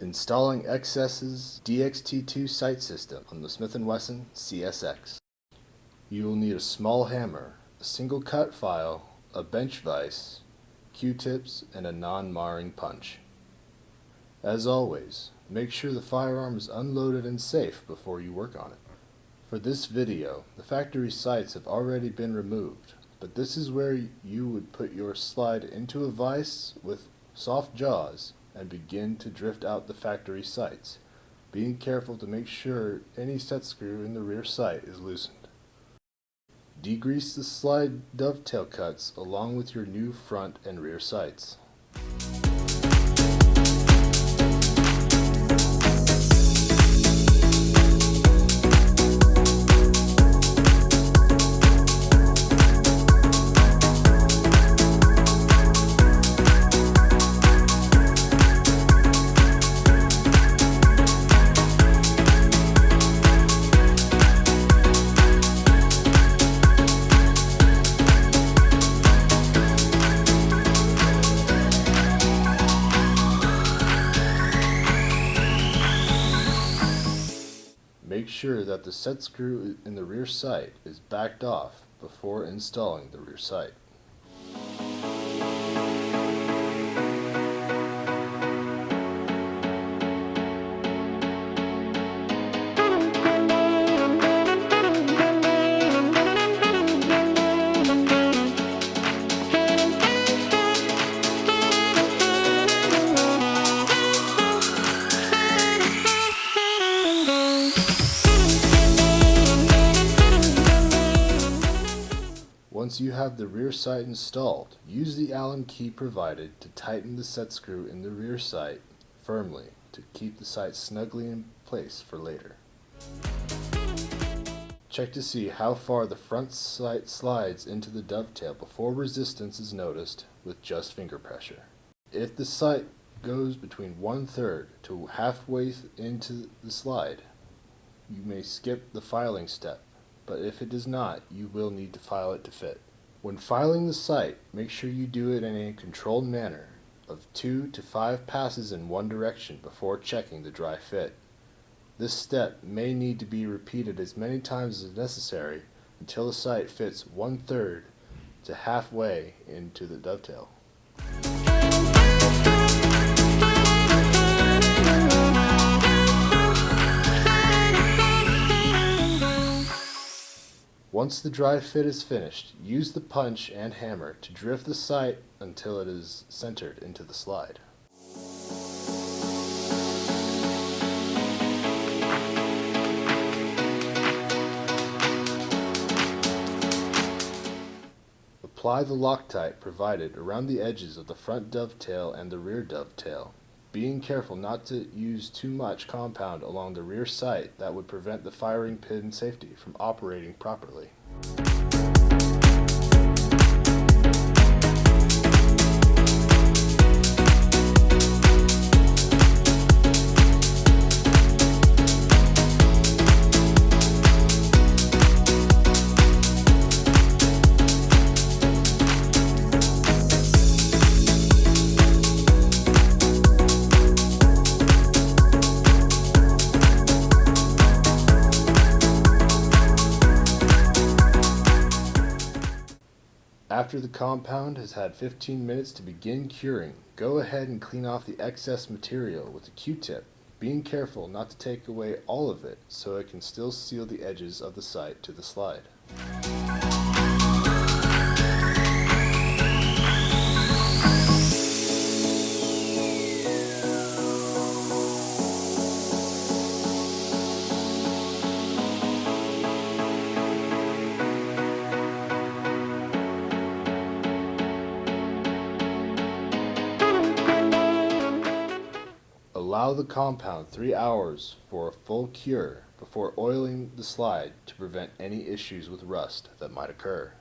Installing XS's DXT2 sight system on the Smith Wesson CSX. You will need a small hammer, a single cut file, a bench vise, Q-tips, and a non-marring punch. As always, make sure the firearm is unloaded and safe before you work on it. For this video, the factory sights have already been removed, but this is where you would put your slide into a vise with soft jaws and begin to drift out the factory sights, being careful to make sure any set screw in the rear sight is loosened. Degrease the slide dovetail cuts along with your new front and rear sights. Make sure that the set screw in the rear sight is backed off before installing the rear sight. Once you have the rear sight installed, use the Allen key provided to tighten the set screw in the rear sight firmly to keep the sight snugly in place for later. Check to see how far the front sight slides into the dovetail before resistance is noticed with just finger pressure. If the sight goes between 1/3 to halfway into the slide, you may skip the filing step, but if it does not, you will need to file it to fit. When filing the sight, make sure you do it in a controlled manner of 2 to 5 passes in one direction before checking the dry fit. This step may need to be repeated as many times as necessary until the sight fits 1/3 to halfway into the dovetail. Once the dry fit is finished, use the punch and hammer to drift the sight until it is centered into the slide. Apply the Locktite provided around the edges of the front dovetail and the rear dovetail, being careful not to use too much compound along the rear sight that would prevent the firing pin safety from operating properly. After the compound has had 15 minutes to begin curing, go ahead and clean off the excess material with a Q-tip, being careful not to take away all of it so it can still seal the edges of the sight to the slide. Allow the compound 3 hours for a full cure before oiling the slide to prevent any issues with rust that might occur.